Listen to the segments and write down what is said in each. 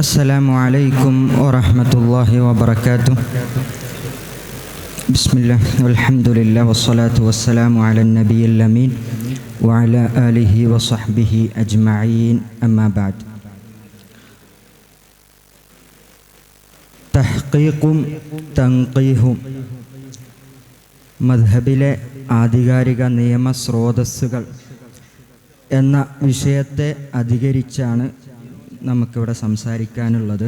അസ്സലാമു അലൈക്കും വറഹ്മത്തുള്ളാഹി വബറകാതുഹു. ബിസ്മില്ലാഹി വൽഹംദുലില്ലാഹി വസ്സലാത്തു വസ്സലാമു അലൻ നബിയിൽ അമീൻ വഅലാ ആലിഹി വസഹ്ബിഹി അജ്മഈൻ. അമ്മാ ബഅദ്. തഹ്ഖീഖും തൻഖീഹും മദ്ഹബിലെ ആധികാരിക നിയമസ്രോതസ്സുകൾ എന്ന വിഷയത്തെ അധികരിച്ചാണ് നമുക്കിവിടെ സംസാരിക്കാനുള്ളത്.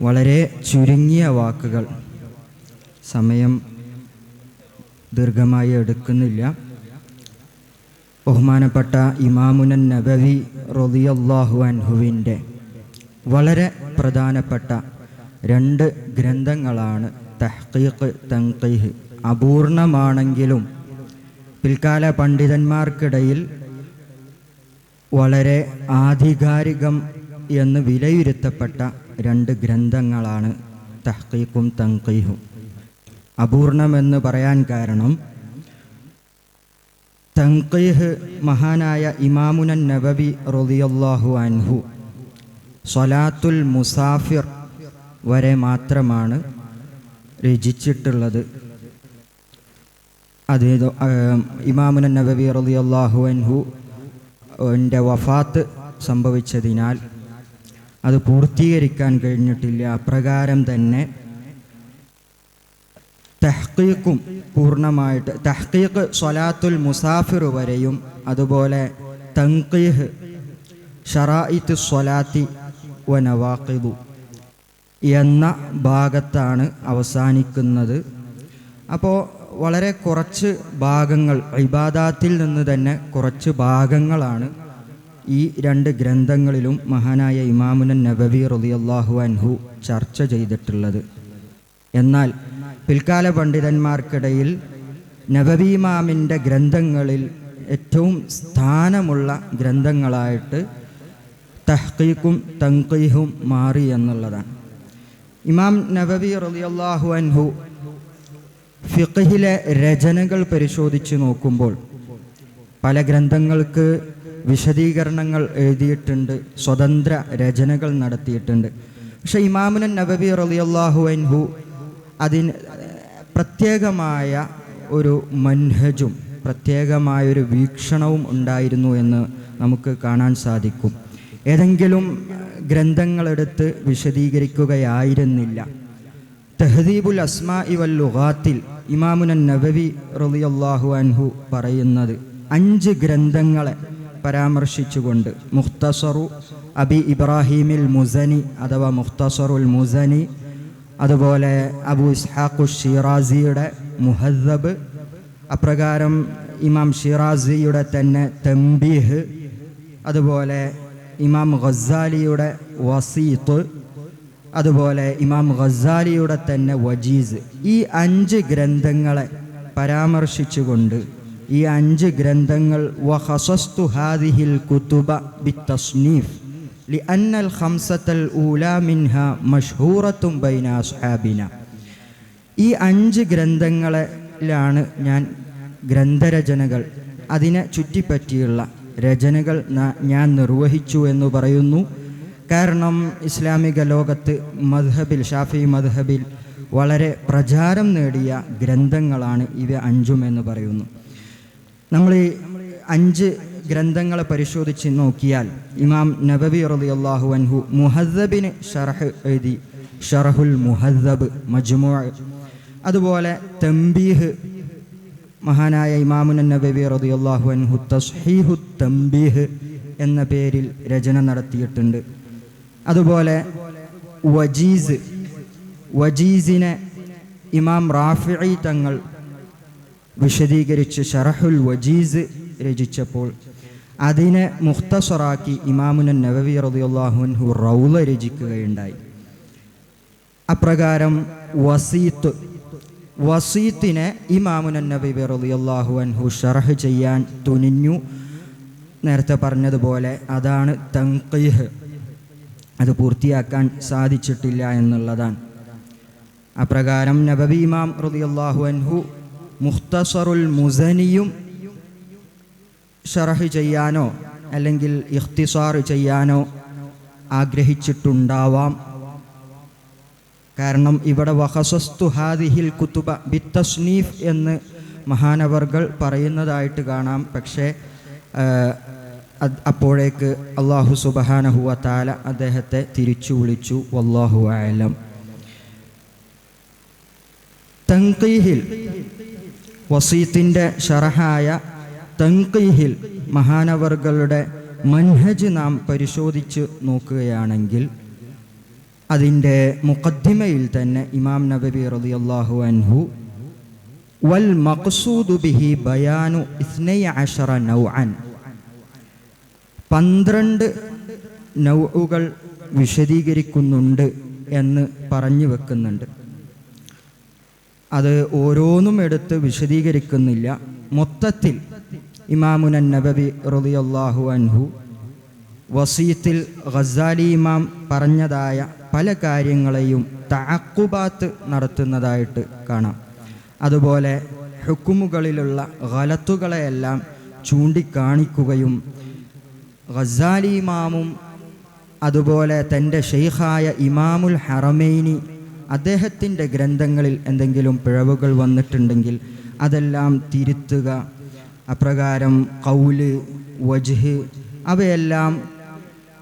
വളരെ ചുരുങ്ങിയ വാക്കുകൾ, സമയം ദീർഘമായി എടുക്കുന്നില്ല. ബഹുമാനപ്പെട്ട ഇമാമുൻ നബവി റളിയല്ലാഹു അൻഹുവിൻ്റെ വളരെ പ്രധാനപ്പെട്ട രണ്ട് ഗ്രന്ഥങ്ങളാണ് തഹ്ഖീഖ് തൻഖീഹ്. അപൂർണമാണെങ്കിലും പിൽക്കാല പണ്ഡിതന്മാർക്കിടയിൽ വളരെ ആധികാരികം എന്ന് വിലയിരുത്തപ്പെട്ട രണ്ട് ഗ്രന്ഥങ്ങളാണ് തഹ്ഖീഖും തൻഖീഹും. അപൂർണമെന്ന് പറയാൻ കാരണം തൻഖീഹ് മഹാനായ ഇമാമുൻ നബവി റളിയല്ലാഹു അൻഹു സ്വലാത്തുൽ മുസാഫിർ വരെ മാത്രമാണ് രചിച്ചിട്ടുള്ളത്. അത് ഇമാമുൻ നബവി റളിയല്ലാഹു അൻഹു എൻ്റെ വഫാത്ത് സംഭവിച്ചതിനാൽ അത് പൂർത്തീകരിക്കാൻ കഴിഞ്ഞിട്ടില്ല. അപ്രകാരം തന്നെ തഹ്ഖീഖും പൂർണ്ണമായിട്ട് തഹ്ഖീഖ് സ്വലാത്തുൽ മുസാഫിർ വരെയും അതുപോലെ തൻഖീഹ് ശറാഇത്ത് സ്വലാത്തി വ നവാഖിദു എന്ന ഭാഗത്താണ് അവസാനിക്കുന്നത്. അപ്പോൾ വളരെ കുറച്ച് ഭാഗങ്ങൾ, ഇബാദാത്തിൽ നിന്ന് തന്നെ കുറച്ച് ഭാഗങ്ങളാണ് ഈ രണ്ട് ഗ്രന്ഥങ്ങളിലും മഹാനായ ഇമാമുൻ നബവി റളിയല്ലാഹു അൻഹു ചർച്ച ചെയ്തിട്ടുള്ളത്. എന്നാൽ പിൽക്കാല പണ്ഡിതന്മാർക്കിടയിൽ നബവി ഇമാമിൻ്റെ ഗ്രന്ഥങ്ങളിൽ ഏറ്റവും സ്ഥാനമുള്ള ഗ്രന്ഥങ്ങളായിട്ട് തഹ്ഖീഖും തൻഖീഹും മാറി എന്നുള്ളതാണ്. ഇമാം നബവി റളിയല്ലാഹു അൻഹു ഫിഖ്ഹിലെ രചനകൾ പരിശോധിച്ച് നോക്കുമ്പോൾ പല ഗ്രന്ഥങ്ങൾക്ക് വിശദീകരണങ്ങൾ എഴുതിയിട്ടുണ്ട്, സ്വതന്ത്ര രചനകൾ നടത്തിയിട്ടുണ്ട്. പക്ഷേ ഇമാമുൻ നബവി റളിയല്ലാഹു അൻഹു അതിന് പ്രത്യേകമായ ഒരു മൻഹജും പ്രത്യേകമായൊരു വീക്ഷണവും ഉണ്ടായിരുന്നു എന്ന് നമുക്ക് കാണാൻ സാധിക്കും. ഏതെങ്കിലും ഗ്രന്ഥങ്ങളെടുത്ത് വിശദീകരിക്കുകയായിരുന്നില്ല. തഹ്ദീബുൽ അസ്മാഇ വൽ ലുഗാത്തിൽ ഇമാമുൻ നബവി റളിയല്ലാഹു അൻഹു പറയുന്നത് 5 ഗ്രന്ഥങ്ങളെ പരാമർശിച്ചുകൊണ്ട് മുഖ്തസറു അബി ഇബ്രാഹിമിൽ മുസനി അഥവാ മുഖ്തസറുൽ മുസനി, അതുപോലെ അബു ഇസ്ഹാഖു ഷിറാസിയുടെ മുഹദ്ദബ്, അപ്രകാരം ഇമാം ഷിറാസിയുടെ തന്നെ തംബീഹ്, അതുപോലെ ഇമാം ഗസ്സാലിയുടെ വസീത്ത്, അതുപോലെ ഇമാം ഗസ്സാലിയുടെ തന്നെ വജീസ്. ഈ 5 ഗ്രന്ഥങ്ങളെ പരാമർശിച്ചുകൊണ്ട് ഈ 5 ഗ്രന്ഥങ്ങൾ വഖസസ്തു ഹാദിഹിൽ കുതുബ ബിത്തസ്നീഫ് ലിഅന്നൽ ഖംസത്തൽ ഊലാ മിൻഹാ മഷ്ഹൂറത്തും ബൈന അസ്ഹാബിന. ഈ 5 ഗ്രന്ഥങ്ങളിലാണ് ഞാൻ ഗ്രന്ഥരചനകൾ, അതിനെ ചുറ്റിപ്പറ്റിയുള്ള രചനകൾ ഞാൻ നിർവഹിച്ചു എന്ന് പറയുന്നു. കാരണം ഇസ്ലാമിക ലോകത്ത് മദ്ഹബിൽ, ഷാഫി മദ്ഹബിൽ വളരെ പ്രചാരം നേടിയ ഗ്രന്ഥങ്ങളാണ് ഇവ 5 എന്ന് പറയുന്നു. നമ്മൾ ഈ 5 ഗ്രന്ഥങ്ങളെ പരിശോധിച്ച് നോക്കിയാൽ ഇമാം നബവി റളിയല്ലാഹു അൻഹു മുഹദ്ദബിന് ഷറഹ് എഴുതി, ഷറഹുൽ മുഹദ്ദബ് മജ്മൂഅ്. അതുപോലെ തംബീഹ് മഹാനായ ഇമാമുൻ നബവി റളിയല്ലാഹു അൻഹു തസ്ഹീഹു തംബീഹ് എന്ന പേരിൽ രചന നടത്തിയിട്ടുണ്ട്. അതുപോലെ വജീസിനെ ഇമാം റാഫിഈ തങ്ങൾ വിശദീകരിച്ച് ഷറഹുൽ വജീസ് രചിച്ചപ്പോൾ അതിനെ മുഖ്തസറാക്കി ഇമാമുൻ നബവി റളിയല്ലാഹു അൻഹു റൗള രചിക്കുകയുണ്ടായി. അപ്രകാരം വസീത്തിനെ ഇമാമുൻ നബവി റളിയല്ലാഹു അൻഹു ഷറഹ് ചെയ്യാൻ തുനിഞ്ഞു. നേരത്തെ പറഞ്ഞതുപോലെ അതാണ് തൻഖീഹ്. അത് പൂർത്തിയാക്കാൻ സാധിച്ചിട്ടില്ല എന്നുള്ളതാണ്. അപ്രകാരം നബവി ഇമാം റളിയല്ലാഹു അൻഹു മുഖ്തസറുൽ മുസനിയും ഷറഹ് ചെയ്യാനോ അല്ലെങ്കിൽ ഇഖ്തിസാർ ചെയ്യാനോ ആഗ്രഹിച്ചിട്ടുണ്ടാവാം. കാരണം ഇവിടെ വഖസസ്തു ഹാദിഹിൽ കുതുബ ബിത്തസ്നീഫ് എന്ന് മഹാനവർകൾ പറയുന്നതായിട്ട് കാണാം. പക്ഷേ അപ്പോഴേക്ക് അല്ലാഹു സുബ്ഹാനഹു വ തആല അദ്ദേഹത്തെ തിരിച്ചു വിളിച്ചു. വല്ലാഹു അഅലം. തൻഖീഹിൽ വസീത്തിൻ്റെ ഷറഹായ തൻഖീഹിൽ മഹാനവർകളുടെ മൻഹജ് നാം പരിശോധിച്ച് നോക്കുകയാണെങ്കിൽ അതിൻ്റെ മുഖദ്ദിമയിൽ തന്നെ ഇമാം നബവി റളിയല്ലാഹു അൻഹു വൽ മഖ്സൂദു ബിഹി ബയാനു 12 നൗഅൻ 12 നൗഉകൾ വിശദീകരിക്കുന്നുണ്ട് എന്ന് പറഞ്ഞു വെക്കുന്നുണ്ട്. അത് ഓരോന്നും എടുത്ത് വിശദീകരിക്കുന്നില്ല. മൊത്തത്തിൽ ഇമാമുന നബവി റളിയല്ലാഹു അൻഹു വസീത്തിൽ ഗസാലി ഇമാം പറഞ്ഞതായ പല കാര്യങ്ങളെയും തഅഖുബാത്ത് നടത്തുന്നതായിട്ട് കാണാം. അതുപോലെ ഹുക്കുമുകളിലുള്ള ഗലത്തുകളെയെല്ലാം ചൂണ്ടിക്കാണിക്കുകയും ഗസാലി ഇമാമും അതുപോലെ തൻ്റെ ഷെയ്ഖായ ഇമാമുൽ ഹറമൈനി അദ്ദേഹത്തിൻ്റെ ഗ്രന്ഥങ്ങളിൽ എന്തെങ്കിലും പിഴവുകൾ വന്നിട്ടുണ്ടെങ്കിൽ അതെല്ലാം തിരുത്തുക, അപ്രകാരം ഖൗല്, വജ്ഹ് അവയെല്ലാം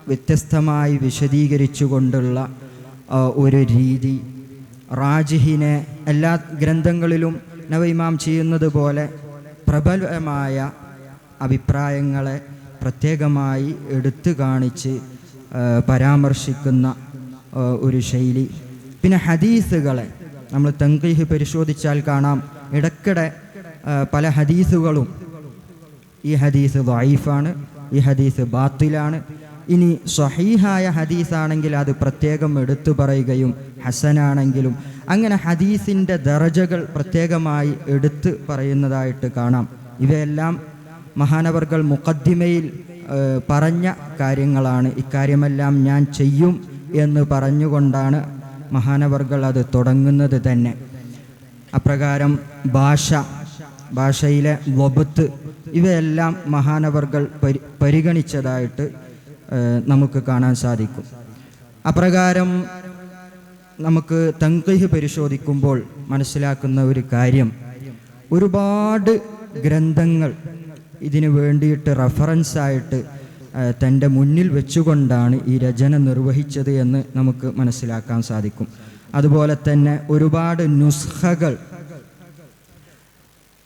വ്യത്യസ്തമായി വിശദീകരിച്ചുകൊണ്ടുള്ള ഒരു രീതി. റാജിഹിനെ എല്ലാ ഗ്രന്ഥങ്ങളിലും നവ ഇമാം ചെയ്യുന്നത് പോലെ പ്രബലമായ അഭിപ്രായങ്ങളെ പ്രത്യേകമായി എടുത്തു കാണിച്ച് പരാമർശിക്കുന്ന ഒരു ശൈലി. പിന്നെ ഹദീസുകളെ നമ്മൾ തൻഖീഹ് പരിശോധിച്ചാൽ കാണാം, ഇടയ്ക്കിടെ പല ഹദീസുകളും ഈ ഹദീസ് ദഈഫാണ്, ഈ ഹദീസ് ബാത്തിലാണ്, ഇനി സ്വഹീഹായ ഹദീസാണെങ്കിൽ അത് പ്രത്യേകം എടുത്തു പറയുകയും ഹസനാണെങ്കിലും അങ്ങനെ ഹദീസിൻ്റെ ദറജകൾ പ്രത്യേകമായി എടുത്ത് പറയുന്നതായിട്ട് കാണാം. ഇവയെല്ലാം മഹാനവർകൾ മുഖദ്ദിമയിൽ പറഞ്ഞ കാര്യങ്ങളാണ്. ഇക്കാര്യമെല്ലാം ഞാൻ ചെയ്യും എന്ന് പറഞ്ഞുകൊണ്ടാണ് മഹാനവർകൾ അത് തുടങ്ങുന്നത് തന്നെ. അപ്രകാരം ഭാഷയിലെ വബത്ത് ഇവയെല്ലാം മഹാനവർകൾ പരിഗണിച്ചതായിട്ട് നമുക്ക് കാണാൻ സാധിക്കും. അപ്രകാരം നമുക്ക് തൻഖീഹ് പരിശോധിക്കുമ്പോൾ മനസ്സിലാക്കുന്ന ഒരു കാര്യം, ഒരുപാട് ഗ്രന്ഥങ്ങൾ ഇതിനു വേണ്ടിയിട്ട് റഫറൻസായിട്ട് തൻ്റെ മുന്നിൽ വെച്ചുകൊണ്ടാണ് ഈ രചന നിർവഹിച്ചത് എന്ന് നമുക്ക് മനസ്സിലാക്കാൻ സാധിക്കും. അതുപോലെ തന്നെ ഒരുപാട് നുസ്ഖകൾ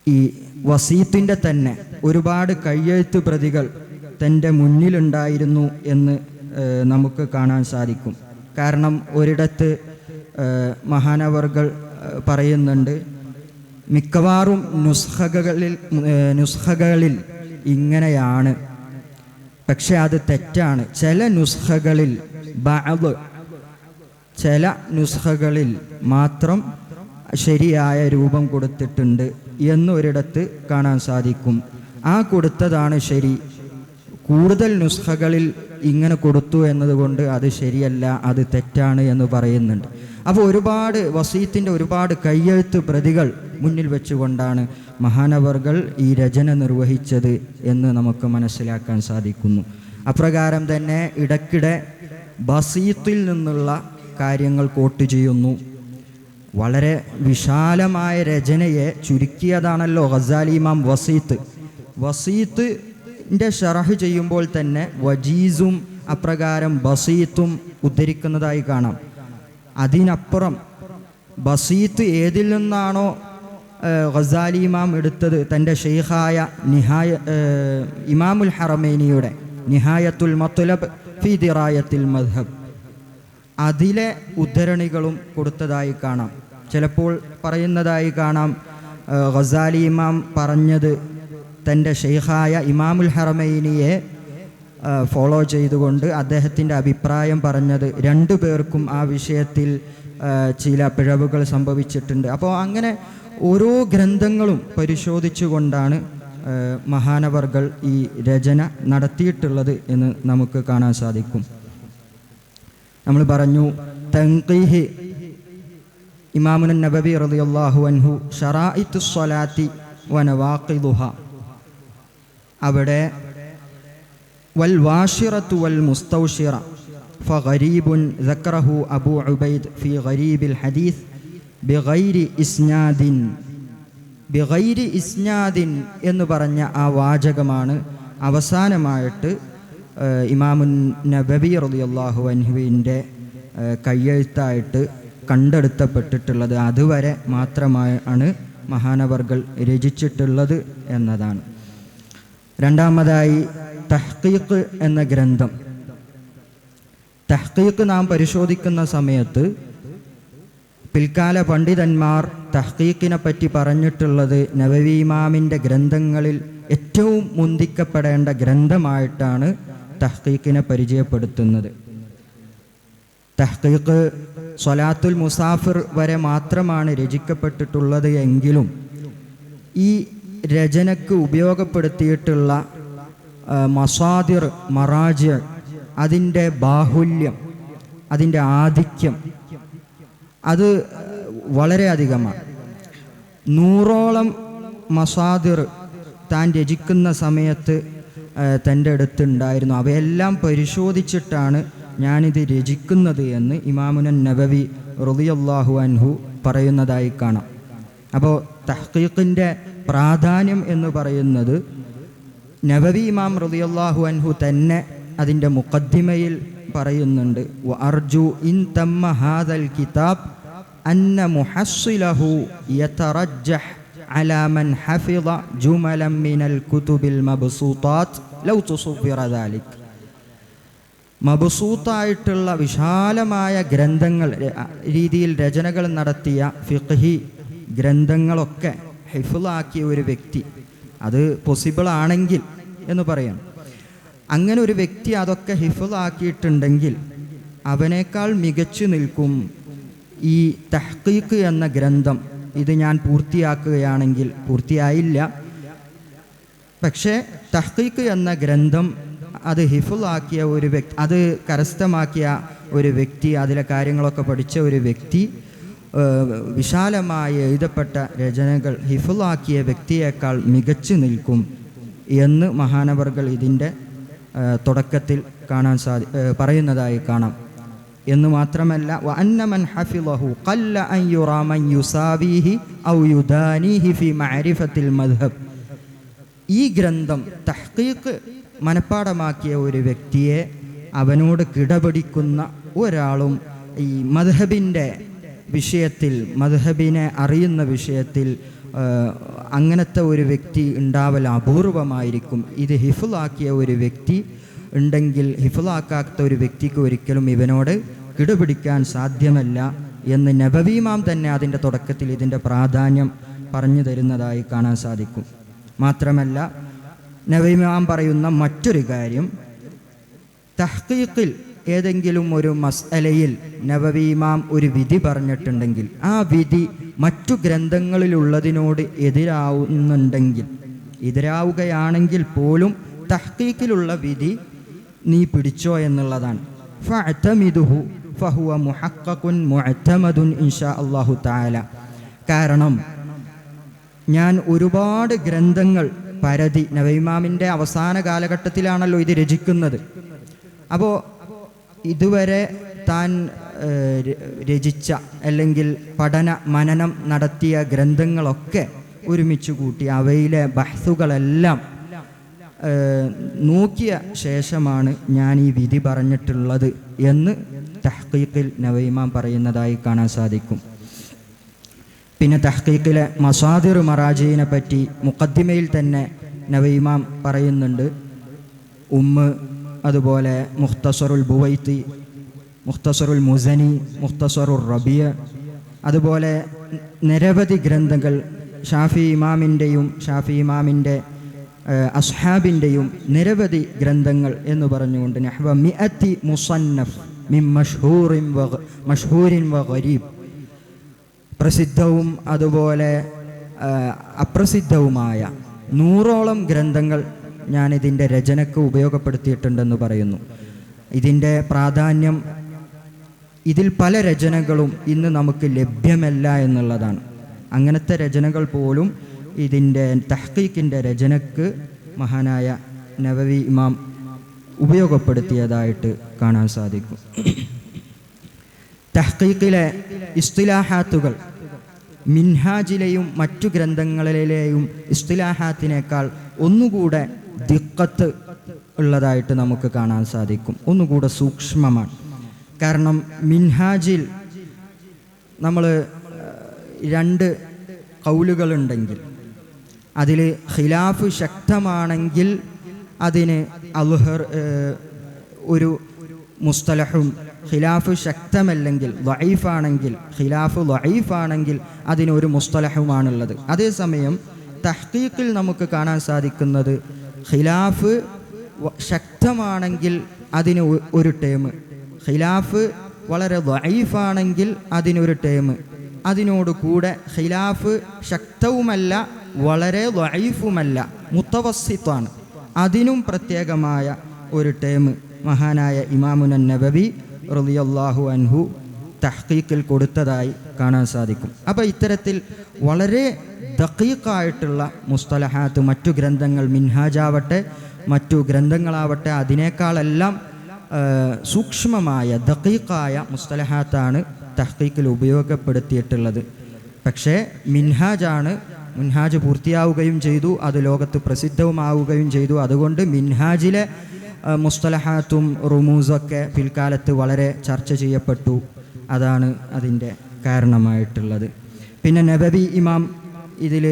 ഈ വസീത്തിൻ്റെ തന്നെ ഒരുപാട് കയ്യെഴുത്ത് പ്രതികൾ തൻ്റെ മുന്നിലുണ്ടായിരുന്നു എന്ന് നമുക്ക് കാണാൻ സാധിക്കും. കാരണം ഒരിടത്ത് മഹാനവർകൾ പറയുന്നുണ്ട്, മിക്കവാറും നുസ്ഖകളിൽ ഇങ്ങനെയാണ്, പക്ഷെ അത് തെറ്റാണ്. ചില നുസ്ഖകളിൽ മാത്രം ശരിയായ രൂപം കൊടുത്തിട്ടുണ്ട് എന്നൊരിടത്ത് കാണാൻ സാധിക്കും. ആ കൊടുത്തതാണ് ശരി. കൂടുതൽ നുസ്ഖകളിൽ ഇങ്ങനെ കൊടുത്തു എന്നതുകൊണ്ട് അത് ശരിയല്ല, അത് തെറ്റാണ് എന്ന് പറയുന്നുണ്ട്. അപ്പോൾ ഒരുപാട് വസീത്തിൻ്റെ ഒരുപാട് കയ്യെഴുത്ത് പ്രതികൾ മുന്നിൽ വെച്ചുകൊണ്ടാണ് മഹാനവർകൾ ഈ രചന നിർവഹിച്ചത് എന്ന് നമുക്ക് മനസ്സിലാക്കാൻ സാധിക്കുന്നു. അപ്രകാരം തന്നെ ഇടയ്ക്കിടെ ബസീത്തിൽ നിന്നുള്ള കാര്യങ്ങൾ കോട്ട് ചെയ്യുന്നു. വളരെ വിശാലമായ രചനയെ ചുരുക്കിയതാണല്ലോ ഗസാലി ഇമാം വസീത്തിൻ്റെ ഷറഹ് ചെയ്യുമ്പോൾ തന്നെ വജീസും അപ്രകാരം ബസീത്തും ഉദ്ധരിക്കുന്നതായി കാണാം. അതിനപ്പുറം ബസീത്ത് ഏതിൽ നിന്നാണോ ഗസാലി ഇമാം എടുത്തത്, തൻ്റെ ഷെയ്ഖായ ഇമാമുൽ ഹറമൈനിയുടെ നിഹായത്തുൽ മത്ലബ് ഫീ ദിറായത്തിൽ മദ്ഹബ്, അതിലെ ഉദ്ധരണികളും കൊടുത്തതായി കാണാം. ചിലപ്പോൾ പറയുന്നതായി കാണാം, ഗസാലി ഇമാം പറഞ്ഞത് തൻ്റെ ഷെയ്ഖായ ഇമാമുൽ ഹറമൈനിയെ ഫോളോ ചെയ്തുകൊണ്ട് അദ്ദേഹത്തിൻ്റെ അഭിപ്രായം പറഞ്ഞത് 2 പേർക്കും ആ വിഷയത്തിൽ ചില പിഴവുകൾ സംഭവിച്ചിട്ടുണ്ട്. അപ്പോൾ അങ്ങനെ ഓരോ ഗ്രന്ഥങ്ങളും പരിശോധിച്ചുകൊണ്ടാണ് മഹാനവർകൾ ഈ രചന നടത്തിയിട്ടുള്ളത് എന്ന് നമുക്ക് കാണാൻ സാധിക്കും. നമ്മൾ പറഞ്ഞു, തൻഖീഹ് ഇമാമുൻ നബവി റളിയല്ലാഹു അൻഹു ശറാഇത്തുസ് സ്വലാത്തി വനവാഖിദുഹ, അവിടെ വൽ വാഷിറത്തു വൽ മുസ്തൗഷിറ ഫഗരീബുൻ ദക്കറഹു അബൂ ഉബൈദ് ഫി ഗരീബിൽ ഹദീസ് ബിഗൈരി ഇസ്നാദിൻ എന്ന് പറഞ്ഞ ആ വാചകമാണ് അവസാനമായിട്ട് ഇമാമുൻ നബവി റളിയല്ലാഹു അൻഹുവിൻ്റെ കയ്യെഴുത്തായിട്ട് കണ്ടെടുത്തപ്പെട്ടിട്ടുള്ളത്. അതുവരെ മാത്രമാണ് മഹാനവർകൾ രചിച്ചിട്ടുള്ളത് എന്നതാണ്. രണ്ടാമതായി തഹ്ഖീഖ് എന്ന ഗ്രന്ഥം. തഹ്ഖീഖ് നാം പരിശോധിക്കുന്ന സമയത്ത് പിൽക്കാല പണ്ഡിതന്മാർ തഹ്ഖീഖിനെ പറ്റി പറഞ്ഞിട്ടുള്ളത് നബവി ഇമാമിൻ്റെ ഗ്രന്ഥങ്ങളിൽ ഏറ്റവും മുന്തിക്കപ്പെടേണ്ട ഗ്രന്ഥമായിട്ടാണ് തഹ്ഖീഖിനെ പരിചയപ്പെടുത്തുന്നത്. തഹ്ഖീഖ് സ്വലാത്തുൽ മുസാഫിർ വരെ മാത്രമാണ് രചിക്കപ്പെട്ടിട്ടുള്ളത് എങ്കിലും ഈ രചനയ്ക്ക് ഉപയോഗപ്പെടുത്തിയിട്ടുള്ള മസാദിർ, മറാജി, അതിൻ്റെ ബാഹുല്യം, അതിൻ്റെ ആധിക്യം അത് വളരെയധികമാണ്. 100ഓളം മസാദിർ താൻ രചിക്കുന്ന സമയത്ത് തൻ്റെ അടുത്തുണ്ടായിരുന്നു. അവയെല്ലാം പരിശോധിച്ചിട്ടാണ് ഞാനിത് രചിക്കുന്നത് എന്ന് ഇമാമുൻ നബവി റളിയല്ലാഹു അൻഹു പറയുന്നതായി കാണാം. അപ്പോൾ തഹ്ഖീഖിൻ്റെ പ്രാധാന്യം എന്ന് പറയുന്നത് നബവി ഇമാം റളിയല്ലാഹു അൻഹു തന്നെ അതിൻ്റെ മുഖദ്ദിമയിൽ പറയുന്നുണ്ട്. വ അർജു ഇൻ തമ്മ ഹാദൽ കിതാബ് അന്ന മുഹസ്സിലഹു യതറജ്ജഹ് അലാ മൻ ഹഫിള ജുമലൻ മിനൽ കുതുബിൽ മബ്സൂതാത്ത് ലൗ തുസവ്വിറ ദാലിക്. മബ്സൂത്തായിട്ടുള്ള വിശാലമായ ഗ്രന്ഥങ്ങൾ, രീതിയിൽ രചനകൾ നടത്തിയ ഫിഖ്ഹി ഗ്രന്ഥങ്ങളൊക്കെ ഹിഫ്ളാക്കിയ ഒരു വ്യക്തി, അത് പോസിബിൾ ആണെങ്കിൽ എന്ന് പറയാം, അങ്ങനെ ഒരു വ്യക്തി അതൊക്കെ ഹിഫ്ളാക്കിയിട്ടുണ്ടെങ്കിൽ അവനേക്കാൾ മികച്ചു നിൽക്കും ഈ തഹ്ഖീഖ് എന്ന ഗ്രന്ഥം. ഇത് ഞാൻ പൂർത്തിയാക്കുകയാണെങ്കിൽ, പൂർത്തിയായില്ല, പക്ഷേ തഹ്ഖീഖ് എന്ന ഗ്രന്ഥം അത് ഹിഫ്ളാക്കിയ ഒരു വ്യക്തി, അത് കരസ്ഥമാക്കിയ ഒരു വ്യക്തി, അതിലെ കാര്യങ്ങളൊക്കെ പഠിച്ച ഒരു വ്യക്തി, വിശാലമായി എഴുതപ്പെട്ട രചനകൾ ഹിഫ്ളാക്കിയ വ്യക്തിയേക്കാൾ മികച്ചു നിൽക്കും എന്ന് മഹാനവർകൾ ഇതിൻ്റെ തുടക്കത്തിൽ കാണാൻ പറയുന്നതായി കാണാം. എന്ന് മാത്രമല്ല, വ അന്ന മൻ ഹഫിളഹു ഖല്ല അൻ യുറാ മൻ യുസാബിഹി ഔ യുദാനിഹി ഫി മഅരിഫത്തിൽ മദ്ഹബ്. ഈ ഗ്രന്ഥം തഹ്ഖീഖ് മനഃപ്പാടമാക്കിയ ഒരു വ്യക്തിയെ അവനോട് കിടപിടിക്കുന്ന ഒരാളും ഈ മദ്ഹബിൻ്റെ വിഷയത്തിൽ, മദ്ഹബിനെ അറിയുന്ന വിഷയത്തിൽ അങ്ങനത്തെ ഒരു വ്യക്തി ഉണ്ടാവൽ അപൂർവമായിരിക്കും. ഇത് ഹിഫ്ളാക്കിയ ഒരു വ്യക്തി ഉണ്ടെങ്കിൽ ഹിഫ്ളാക്കാത്ത ഒരു വ്യക്തിക്ക് ഒരിക്കലും ഇവനോട് കിടപിടിക്കാൻ സാധ്യമല്ല എന്ന് നബവി ഇമാം തന്നെ അതിൻ്റെ തുടക്കത്തിൽ ഇതിൻ്റെ പ്രാധാന്യം പറഞ്ഞു തരുന്നതായി കാണാൻ സാധിക്കും. മാത്രമല്ല നബവി ഇമാം പറയുന്ന മറ്റൊരു കാര്യം, തഹ്ഖീഖിൽ ഏതെങ്കിലും ഒരു മസ്അലയിൽ നബവി ഇമാം ഒരു വിധി പറഞ്ഞിട്ടുണ്ടെങ്കിൽ ആ വിധി മറ്റു ഗ്രന്ഥങ്ങളിലുള്ളതിനോട് എതിരാവുകയാണെങ്കിൽ പോലും തഹ്ഖീഖിലുള്ള വിധി നീ പിടിച്ചോ എന്നുള്ളതാണ്. ഫഅതമിദുഹു ഫഹുവ മുഹഖഖുൻ മുഅതമദുൻ ഇൻഷാ അല്ലാഹു തആല. കാരണം ഞാൻ ഒരുപാട് ഗ്രന്ഥങ്ങൾ പരതി, നബവി ഇമാമിൻ്റെ അവസാന കാലഘട്ടത്തിലാണല്ലോ ഇത് രചിക്കുന്നത്. അപ്പോൾ ഇതുവരെ താൻ രചിച്ച അല്ലെങ്കിൽ പഠന മനനം നടത്തിയ ഗ്രന്ഥങ്ങളൊക്കെ ഒരുമിച്ച് കൂട്ടി അവയിലെ ബഹ്സുകളെല്ലാം നോക്കിയ ശേഷമാണ് ഞാൻ ഈ വിധി പറഞ്ഞിട്ടുള്ളത് എന്ന് തഹ്ഖീഖിൽ നബവി ഇമാം പറയുന്നതായി കാണാൻ സാധിക്കും. പിന്നെ തഹ്ഖീഖിലെ മസാദിർ മറാജിനെ പറ്റി മുഖദ്ദിമയിൽ തന്നെ നബവി ഇമാം പറയുന്നുണ്ട്. അതുപോലെ മുഖ്തസറുൽ ബുവൈത്തി, മുഖ്തസറുൽ മുസനി, മുഖ്തസറുൽ റബിയ, അതുപോലെ നിരവധി ഗ്രന്ഥങ്ങൾ ഷാഫി ഇമാമിൻ്റെ അസ്ഹാബിൻ്റെയും നിരവധി ഗ്രന്ഥങ്ങൾ എന്ന് പറഞ്ഞുകൊണ്ട് നഹ്വ മിഅത്തി മുസന്നഫ് മിൻ മഷ്ഹൂരിൻ വ ഗരീബ്, പ്രസിദ്ധവും അതുപോലെ അപ്രസിദ്ധവുമായ 100ഓളം ഗ്രന്ഥങ്ങൾ ഞാനിതിൻ്റെ രചനയ്ക്ക് ഉപയോഗപ്പെടുത്തിയിട്ടുണ്ടെന്ന് പറയുന്നു. ഇതിൻ്റെ പ്രാധാന്യം, ഇതിൽ പല രചനകളും ഇന്ന് നമുക്ക് ലഭ്യമല്ല എന്നുള്ളതാണ്. അങ്ങനത്തെ രചനകൾ പോലും ഇതിൻ്റെ തഹ്ഖീഖിൻ്റെ രചനയ്ക്ക് മഹാനായ നബവി ഇമാം ഉപയോഗപ്പെടുത്തിയതായിട്ട് കാണാൻ സാധിക്കും. തഹ്ഖീഖിലെ ഇസ്തിലാഹാത്തുകൾ മിൻഹാജിലെയും മറ്റു ഗ്രന്ഥങ്ങളിലെയും ഇസ്തിലാഹാത്തിനേക്കാൾ ഒന്നുകൂടെ ദിഖത്ത് ഉള്ളതായിട്ട് നമുക്ക് കാണാൻ സാധിക്കും, ഒന്നുകൂടെ സൂക്ഷ്മമാണ്. കാരണം മിൻഹാജിൽ നമ്മൾ 2 ഖൗലുകളുണ്ടെങ്കിൽ അതിൽ ഖിലാഫ് ശക്തമാണെങ്കിൽ അതിന് അൽഹർ ഒരു മുസ്തലഹും, ഖിലാഫ് ശക്തമല്ലെങ്കിൽ ദഈഫാണെങ്കിൽ, ഖിലാഫ് ദഈഫാണെങ്കിൽ അതിനൊരു മുസ്തലഹുമാണുള്ളത്. അതേസമയം തഹ്ഖീഖിൽ നമുക്ക് കാണാൻ സാധിക്കുന്നത് ഖിലാഫ് ശക്തമാണെങ്കിൽ അതിന് ഒരു ടേം, ഖിലാഫ് വളരെ ദഈഫാണെങ്കിൽ അതിനൊരു ടേം, അതിനോട് കൂടെ ഖിലാഫ് ശക്തവുമല്ല വളരെ ദഈഫുമല്ല, മുത്തവസ്സിത്താണ്, അതിനും പ്രത്യേകമായ ഒരു ടേം മഹാനായ ഇമാമുൻ നബവി റളിയല്ലാഹു അൻഹു തഹ്ഖീഖിൽ കൊടുത്തതായി കാണാൻ സാധിക്കും. അപ്പോൾ ഇത്തരത്തിൽ വളരെ ദഖീഖായിട്ടുള്ള മുസ്തലഹാത്ത് മറ്റു ഗ്രന്ഥങ്ങൾ, മിൻഹാജാവട്ടെ മറ്റു ഗ്രന്ഥങ്ങളാവട്ടെ അതിനേക്കാളെല്ലാം സൂക്ഷ്മമായ ദഖീഖായ മുസ്തലഹാത്താണ് തഹ്ഖീഖിൽ ഉപയോഗപ്പെടുത്തിയിട്ടുള്ളത്. പക്ഷേ മിൻഹാജ് പൂർത്തിയാവുകയും ചെയ്തു, അത് ലോകത്ത് പ്രസിദ്ധവുമാവുകയും ചെയ്തു. അതുകൊണ്ട് മിൻഹാജിലെ മുസ്തലഹാത്തും റുമൂസൊക്കെ പിൽക്കാലത്ത് വളരെ ചർച്ച ചെയ്യപ്പെട്ടു. അതാണ് അതിൻ്റെ കാരണമായിട്ടുള്ളത്. പിന്നെ നബവി ഇമാം ഇതിൽ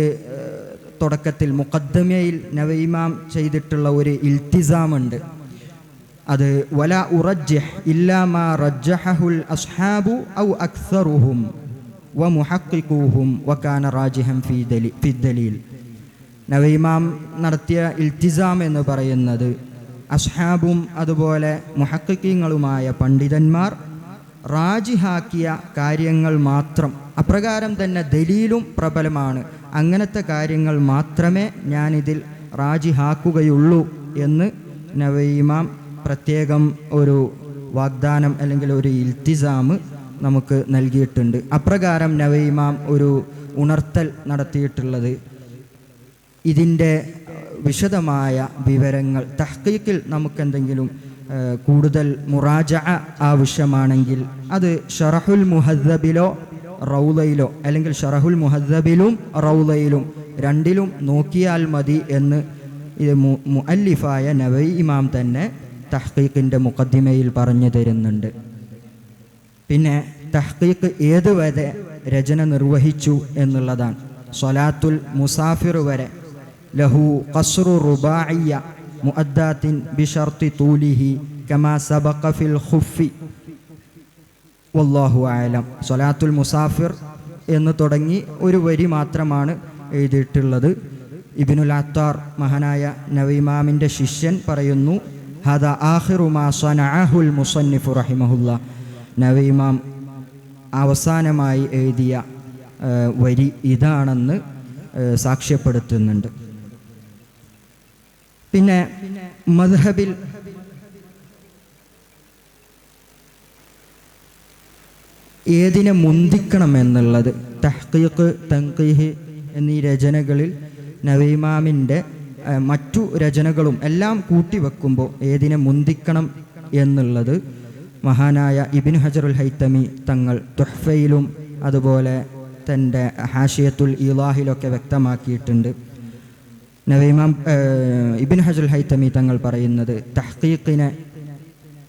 തുടക്കത്തിൽ മുഖദ്ദമയിൽ നബവി ഇമാം ചെയ്തിട്ടുള്ള ഒരു ഇൽത്തിസാമുണ്ട്. അത് വലാ ഉറജ്ജിഹ് ഇല്ലാ മാ റജ്ജഹുൽ അസ്ഹാബു ഔ അക്സറുഹും വമുഹഖിഖൂഹും വകാന റാജിഹൻ ഫി ദലീൽ. നബവി ഇമാം നടത്തിയ ഇൽത്തിസാം എന്ന് പറയുന്നത് അസ്ഹാബും അതുപോലെ മുഹഖിഖീങ്ങളുമായ പണ്ഡിതന്മാർ റാജിഹാക്കിയ കാര്യങ്ങൾ മാത്രം, അപ്രകാരം തന്നെ ദലീലും പ്രബലമാണ്, അങ്ങനത്തെ കാര്യങ്ങൾ മാത്രമേ ഞാനിതിൽ റാജിഹാക്കുകയുള്ളൂ എന്ന് നബവി ഇമാം പ്രത്യേകം ഒരു വാഗ്ദാനം അല്ലെങ്കിൽ ഒരു ഇൽത്തിസാം നമുക്ക് നൽകിയിട്ടുണ്ട്. അപ്രകാരം നബവി ഇമാം ഒരു ഉണർത്തൽ നടത്തിയിട്ടുള്ളത്. ഇതിൻ്റെ വിശദമായ വിവരങ്ങൾ തഹ്ഖീഖിൽ നമുക്കെന്തെങ്കിലും കൂടുതൽ മുറാജഅ ആവശ്യമാണെങ്കിൽ അത് ശറഹുൽ മുഹദ്ദബിലോ റൗളയിലോ അല്ലെങ്കിൽ ശറഹുൽ മുഹദ്ദബിലും റൗളയിലും രണ്ടിലും നോക്കിയാൽ മതി എന്ന് ഇത് മുഅല്ലിഫായ നബവി ഇമാം തന്നെ തഹ്ഖീഖിൻ്റെ മുഖദ്ദിമയിൽ പറഞ്ഞു തരുന്നുണ്ട്. പിന്നെ തഹ്ഖീഖ് ഏതുവരെ രചന നിർവഹിച്ചു എന്നുള്ളതാണ്. സ്വലാത്തുൽ മുസാഫിർ വരെ ലഹു ഖസ്റു റുബാഇയ്യ മുഅദ്ദാത്തിൻ ബിശർത്തി തൂലിഹി കമാ സബഖ ഫിൽ ഖുഫി വല്ലാഹു അഅലം. സ്വലാത്തുൽ മുസാഫിർ എന്ന് തുടങ്ങി ഒരു വരി മാത്രമാണ് എഴുതിയിട്ടുള്ളത്. ഇബ്നുൽ അത്താർ മഹാനായ നബവി ഇമാമിൻ്റെ ശിഷ്യൻ പറയുന്നു, ഹദാ ആഖിറു മാ സനഅഹുൽ മുസന്നിഫു റഹിമഹുല്ലാ. നബവി ഇമാം അവസാനമായി എഴുതിയ വരി ഇതാണെന്ന് സാക്ഷ്യപ്പെടുത്തുന്നുണ്ട്. പിന്നെ മദ്ഹബിൽ ഏതിനെ മുന്തിക്കണമെന്നുള്ളത് തഹ്ഖീഖ്, തൻഖീഹ് എന്നീ രചനകളിൽ നബവി ഇമാമിൻ്റെ മറ്റു രചനകളും എല്ലാം കൂട്ടിവെക്കുമ്പോൾ ഏതിനെ മുന്തിക്കണം എന്നുള്ളത് മഹാനായ ഇബ്നു ഹജറുൽ ഹൈതമി തങ്ങൾ തുഹ്ഫയിലും അതുപോലെ തൻ്റെ ഹാഷിയത്തുൽ ഇലാഹിലൊക്കെ വ്യക്തമാക്കിയിട്ടുണ്ട്. നബവി ഇമാം ഇബ്നു ഹജറുൽ ഹൈതമി തങ്ങൾ പറയുന്നത് തഹ്ഖീഖിനെ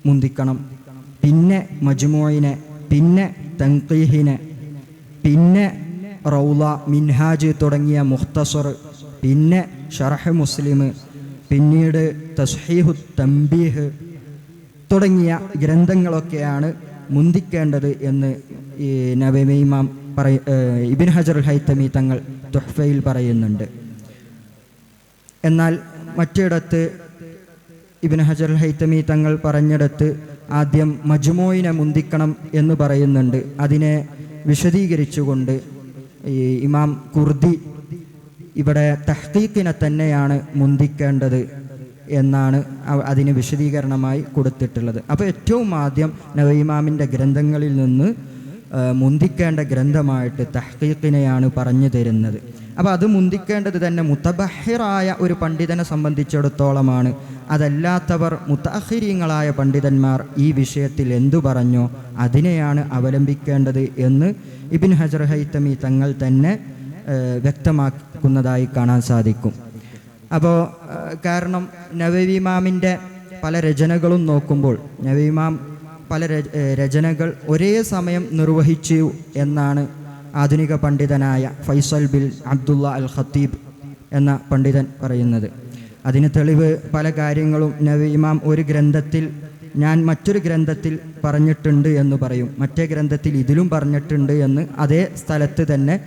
മുന്തിക്കണം, പിന്നെ മജ്മൂഇനെ, പിന്നെ തൻഖീഹിനെ, പിന്നെ റൗള, മിൻഹാജ് തുടങ്ങിയ മുഖ്തസർ, പിന്നെ ശറഹ് മുസ്ലിം, പിന്നീട് തസ്ഹീഹു തംബീഹ് തുടങ്ങിയ ഗ്രന്ഥങ്ങളൊക്കെയാണ് മുന്തിക്കേണ്ടത് എന്ന് ഈ നബവി ഇമാം ഇബ്നു ഹജറുൽ ഹൈതമി തങ്ങൾ തുഹ്ഫയിൽ പറയുന്നുണ്ട്. എന്നാൽ മറ്റിടത്ത് ഇബ്നു ഹജറുൽ ഹൈതമി തങ്ങൾ പറഞ്ഞിടത്ത് ആദ്യം മജ്മൂഇനെ മുന്തിക്കണം എന്ന് പറയുന്നുണ്ട്. അതിനെ വിശദീകരിച്ചുകൊണ്ട് ഈ ഇമാം ഖുർദി ഇവിടെ തഹ്ഖീഖിനെ തന്നെയാണ് മുന്തിക്കേണ്ടത് എന്നാണ് അതിന് വിശദീകരണമായി കൊടുത്തിട്ടുള്ളത്. അപ്പോൾ ഏറ്റവും ആദ്യം നബവി ഇമാമിൻ്റെ ഗ്രന്ഥങ്ങളിൽ നിന്ന് മുന്തിക്കേണ്ട ഗ്രന്ഥമായിട്ട് തഹ്ഖീഖിനെയാണ് പറഞ്ഞു തരുന്നത്. അപ്പോൾ അത് മുന്തിക്കേണ്ടത് തന്നെ മുതബഹിറായ ഒരു പണ്ഡിതനെ സംബന്ധിച്ചിടത്തോളമാണ്. അതല്ലാത്തവർ മുത്തഅഖിരീങ്ങളായ പണ്ഡിതന്മാർ ഈ വിഷയത്തിൽ എന്തു പറഞ്ഞോ അതിനെയാണ് അവലംബിക്കേണ്ടത് എന്ന് ഇബ്നു ഹജർ ഹൈതമി തങ്ങൾ തന്നെ വ്യക്തമാക്കുന്നതായി കാണാൻ സാധിക്കും. അപ്പോൾ കാരണം നവവി ഇമാമിൻ്റെ പല രചനകളും നോക്കുമ്പോൾ നവവി ഇമാം പല രചനകൾ ഒരേ സമയം നിർവഹിച്ചു എന്നാണ് ആധുനിക പണ്ഡിതനായ ഫൈസൽ ബിൻ അബ്ദുള്ള അൽ ഖത്തീബ് എന്ന പണ്ഡിതൻ പറയുന്നത്. അതിന് തെളിവ് പല കാര്യങ്ങളും നവവി ഇമാം ഒരു ഗ്രന്ഥത്തിൽ ഞാൻ മറ്റൊരു ഗ്രന്ഥത്തിൽ പറഞ്ഞിട്ടുണ്ട് എന്ന് പറയും, മറ്റേ ഗ്രന്ഥത്തിൽ ഇതിലും പറഞ്ഞിട്ടുണ്ട് എന്ന് അതേ സ്ഥലത്ത് തന്നെ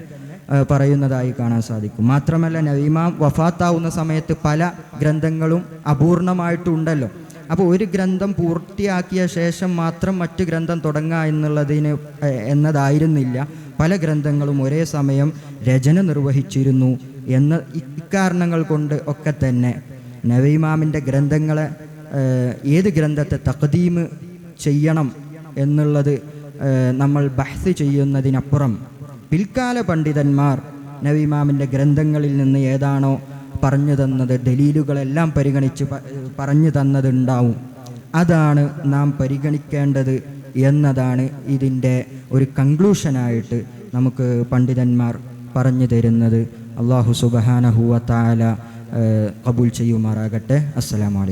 പറയുന്നതായി കാണാൻ സാധിക്കും. മാത്രമല്ല നവവി ഇമാം വഫാത്താവുന്ന സമയത്ത് പല ഗ്രന്ഥങ്ങളും അപൂർണമായിട്ടുണ്ടല്ലോ. അപ്പോൾ ഒരു ഗ്രന്ഥം പൂർത്തിയാക്കിയ ശേഷം മാത്രം മറ്റു ഗ്രന്ഥം തുടങ്ങുക എന്നതായിരുന്നില്ല. പല ഗ്രന്ഥങ്ങളും ഒരേ സമയം രചന നിർവഹിച്ചിരുന്നു എന്ന ഇക്കാരണങ്ങൾ കൊണ്ട് ഒക്കെ തന്നെ നവവി ഇമാമിൻ്റെ ഗ്രന്ഥങ്ങളെ ഏത് ഗ്രന്ഥത്തെ തഖ്ദീം ചെയ്യണം എന്നുള്ളത് നമ്മൾ ബഹ്സ് ചെയ്യുന്നതിനപ്പുറം പിൽക്കാല പണ്ഡിതന്മാർ നവവി ഇമാമിൻ്റെ ഗ്രന്ഥങ്ങളിൽ നിന്ന് ഏതാണോ പറഞ്ഞു തന്നത്, ദലീലുകളെല്ലാം പരിഗണിച്ച് പറഞ്ഞു തന്നതുണ്ടാവും, അതാണ് നാം പരിഗണിക്കേണ്ടത് എന്നതാണ് ഇതിൻ്റെ ഒരു കൺക്ലൂഷനായിട്ട് നമുക്ക് പണ്ഡിതന്മാർ പറഞ്ഞു തരുന്നത്. അല്ലാഹു സുബ്ഹാനഹു വ തആല ഖബൂൽ ചെയ്യുമാറാകട്ടെ. അസ്സലാമു അലൈക്കും.